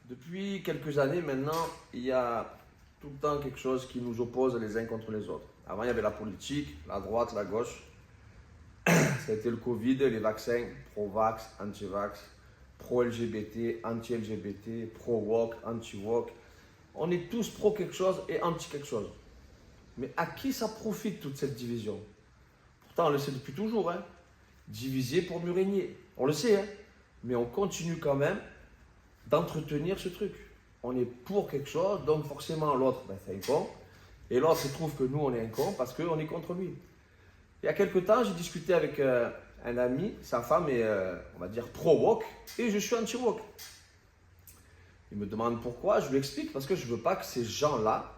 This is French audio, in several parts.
Depuis quelques années maintenant, il y a tout le temps quelque chose qui nous oppose les uns contre les autres. Avant, il y avait la politique, la droite, la gauche. Ça a été le Covid, les vaccins, pro-vax, anti-vax, pro-LGBT, anti-LGBT, pro-woke, anti-woke. On est tous pro quelque chose et anti quelque chose. Mais à qui ça profite toute cette division? Pourtant, on le sait depuis toujours, hein. Diviser pour mieux régner. On le sait, hein. Mais on continue quand même d'entretenir ce truc. On est pour quelque chose, donc forcément l'autre, c'est un con. Et l'autre, il trouve que nous, on est un con parce qu'on est contre lui. Il y a quelques temps, j'ai discuté avec un ami, sa femme est, on va dire, pro-woke, et je suis anti-woke. Il me demande pourquoi, je lui explique, parce que je ne veux pas que ces gens-là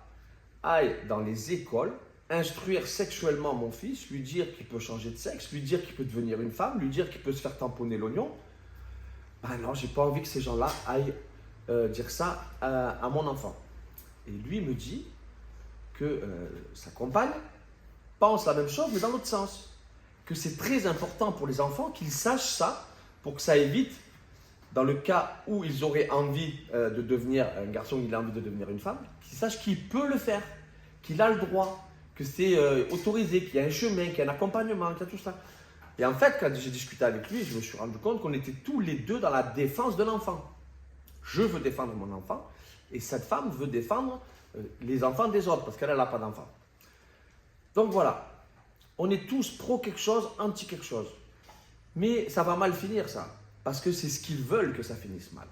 aillent dans les écoles, instruire sexuellement mon fils, lui dire qu'il peut changer de sexe, lui dire qu'il peut devenir une femme, lui dire qu'il peut se faire tamponner l'oignon. Ben non, j'ai pas envie que ces gens-là aillent dire ça à mon enfant. Et lui me dit que sa compagne pense la même chose, mais dans l'autre sens. Que c'est très important pour les enfants qu'ils sachent ça, pour que ça évite, dans le cas où ils auraient envie de devenir un garçon, il a envie de devenir une femme, qu'ils sachent qu'il peut le faire, qu'il a le droit, que c'est autorisé, qu'il y a un chemin, qu'il y a un accompagnement, qu'il y a tout ça. Et en fait, quand j'ai discuté avec lui, je me suis rendu compte qu'on était tous les deux dans la défense de l'enfant. Je veux défendre mon enfant et cette femme veut défendre les enfants des autres parce qu'elle n'a pas d'enfant. Donc voilà, on est tous pro quelque chose, anti quelque chose. Mais ça va mal finir ça, parce que c'est ce qu'ils veulent que ça finisse mal.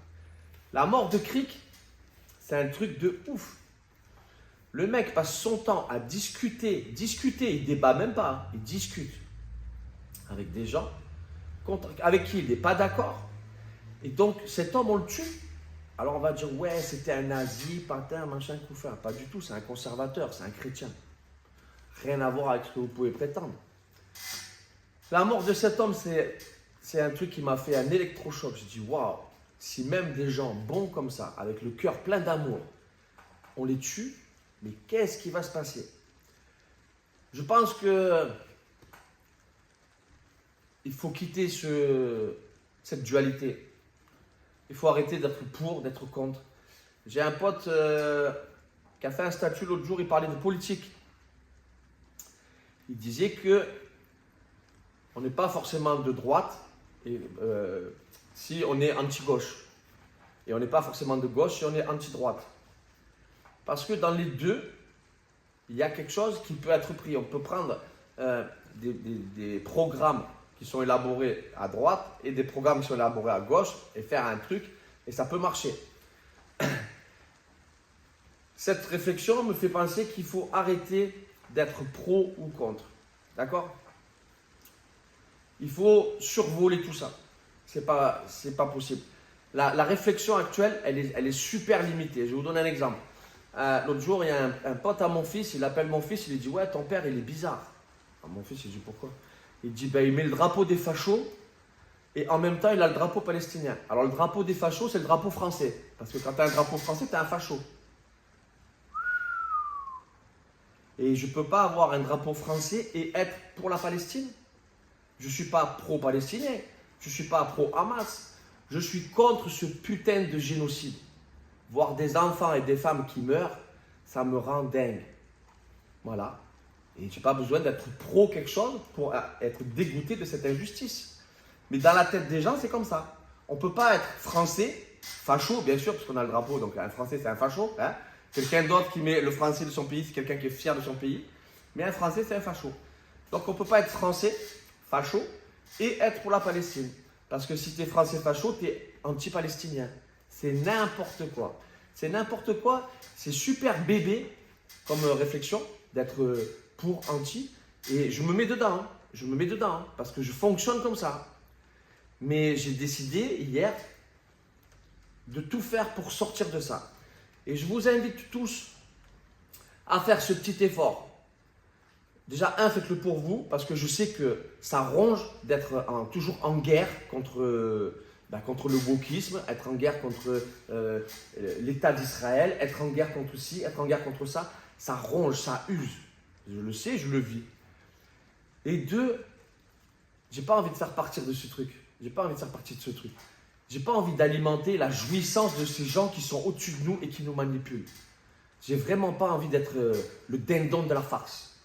La mort de Crick, c'est un truc de ouf. Le mec passe son temps à discuter, il débat même pas, hein, il discute avec des gens avec qui il n'est pas d'accord. Et donc cet homme, on le tue. Alors on va dire, ouais, c'était un nazi, patin, machin, couffin. Pas du tout, c'est un conservateur, c'est un chrétien. Rien à voir avec ce que vous pouvez prétendre. La mort de cet homme, c'est un truc qui m'a fait un électrochoc. J'ai dit, waouh, si même des gens bons comme ça, avec le cœur plein d'amour, on les tue, mais qu'est-ce qui va se passer? Je pense que il faut quitter cette dualité. Il faut arrêter d'être pour, d'être contre. J'ai un pote qui a fait un statut l'autre jour, il parlait de politique. Il disait que on n'est pas forcément de droite si on est anti-gauche. Et on n'est pas forcément de gauche si on est anti-droite. Parce que dans les deux, il y a quelque chose qui peut être pris. On peut prendre des programmes qui sont élaborés à droite et des programmes qui sont élaborés à gauche et faire un truc et ça peut marcher. Cette réflexion me fait penser qu'il faut arrêter d'être pro ou contre. D'accord? Il faut survoler tout ça. C'est pas possible. La réflexion actuelle, elle est super limitée. Je vais vous donner un exemple. L'autre jour, il y a un pote à mon fils, il appelle mon fils, il lui dit, ouais, ton père, il est bizarre. Alors, mon fils, il dit, pourquoi? Il dit, ben, il met le drapeau des fachos et en même temps, il a le drapeau palestinien. Alors, le drapeau des fachos, c'est le drapeau français. Parce que quand tu as un drapeau français, tu es un facho. Et je ne peux pas avoir un drapeau français et être pour la Palestine. Je ne suis pas pro-palestinien. Je ne suis pas pro-Hamas. Je suis contre ce putain de génocide. Voir des enfants et des femmes qui meurent, ça me rend dingue. Voilà. Et je n'ai pas besoin d'être pro quelque chose pour être dégoûté de cette injustice. Mais dans la tête des gens, c'est comme ça. On ne peut pas être français, facho, bien sûr, parce qu'on a le drapeau, donc un français, c'est un facho. Hein. Quelqu'un d'autre qui met le français de son pays, c'est quelqu'un qui est fier de son pays. Mais un français, c'est un facho. Donc on ne peut pas être français, facho, et être pour la Palestine. Parce que si tu es français facho, tu es anti-palestinien. C'est n'importe quoi. C'est n'importe quoi. C'est super bébé comme réflexion d'être pour, anti. Et je me mets dedans. Hein. Je me mets dedans hein, parce que je fonctionne comme ça. Mais j'ai décidé hier de tout faire pour sortir de ça. Et je vous invite tous à faire ce petit effort. Déjà, faites-le pour vous, parce que je sais que ça ronge d'être toujours en guerre contre le wokisme, être en guerre contre l'État d'Israël, être en guerre contre ci, être en guerre contre ça. Ça ronge, ça use. Je le sais, je le vis. Et deux, j'ai pas envie de faire partir de ce truc. J'ai pas envie de faire partie de ce truc. J'ai pas envie d'alimenter la jouissance de ces gens qui sont au-dessus de nous et qui nous manipulent. J'ai vraiment pas envie d'être le dindon de la farce.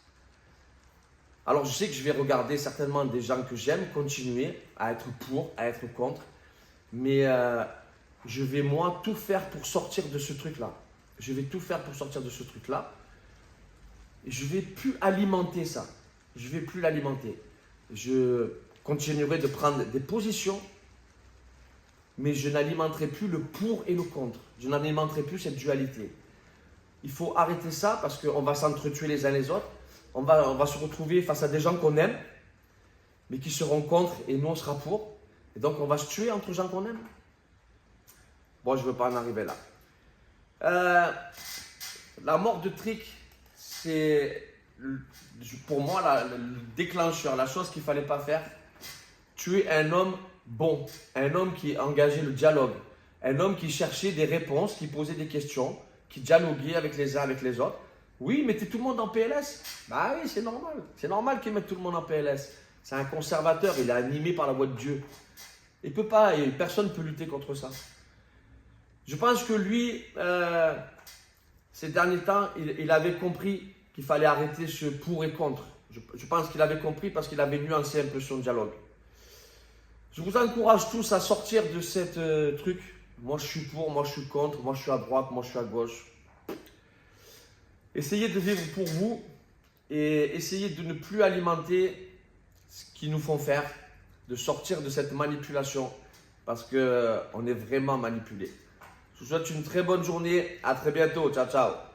Alors je sais que je vais regarder certainement des gens que j'aime continuer à être pour, à être contre, mais je vais moi tout faire pour sortir de ce truc-là. Je vais tout faire pour sortir de ce truc-là. Je vais plus alimenter ça. Je vais plus l'alimenter. Je continuerai de prendre des positions, mais je n'alimenterai plus le pour et le contre. Je n'alimenterai plus cette dualité. Il faut arrêter ça parce qu'on va s'entretuer les uns les autres. On va se retrouver face à des gens qu'on aime, mais qui seront contre et nous on sera pour. Et donc on va se tuer entre gens qu'on aime. Bon, je ne veux pas en arriver là. La mort de Trick, c'est pour moi le déclencheur, la chose qu'il ne fallait pas faire. Tuer un homme bon, un homme qui engageait le dialogue, un homme qui cherchait des réponses, qui posait des questions, qui dialoguait avec les uns avec les autres. Oui, mettez tout le monde en PLS. Bah oui, c'est normal. C'est normal qu'ils mettent tout le monde en PLS. C'est un conservateur, il est animé par la voix de Dieu. Il peut pas, et personne ne peut lutter contre ça. Je pense que lui, ces derniers temps, il avait compris qu'il fallait arrêter ce pour et contre. Je pense qu'il avait compris parce qu'il avait nuancé un peu son dialogue. Je vous encourage tous à sortir de cette truc. Moi, je suis pour, moi, je suis contre, moi, je suis à droite, moi, je suis à gauche. Essayez de vivre pour vous et essayez de ne plus alimenter ce qu'ils nous font faire, de sortir de cette manipulation parce qu'on est vraiment manipulé. Je vous souhaite une très bonne journée. À très bientôt. Ciao, ciao.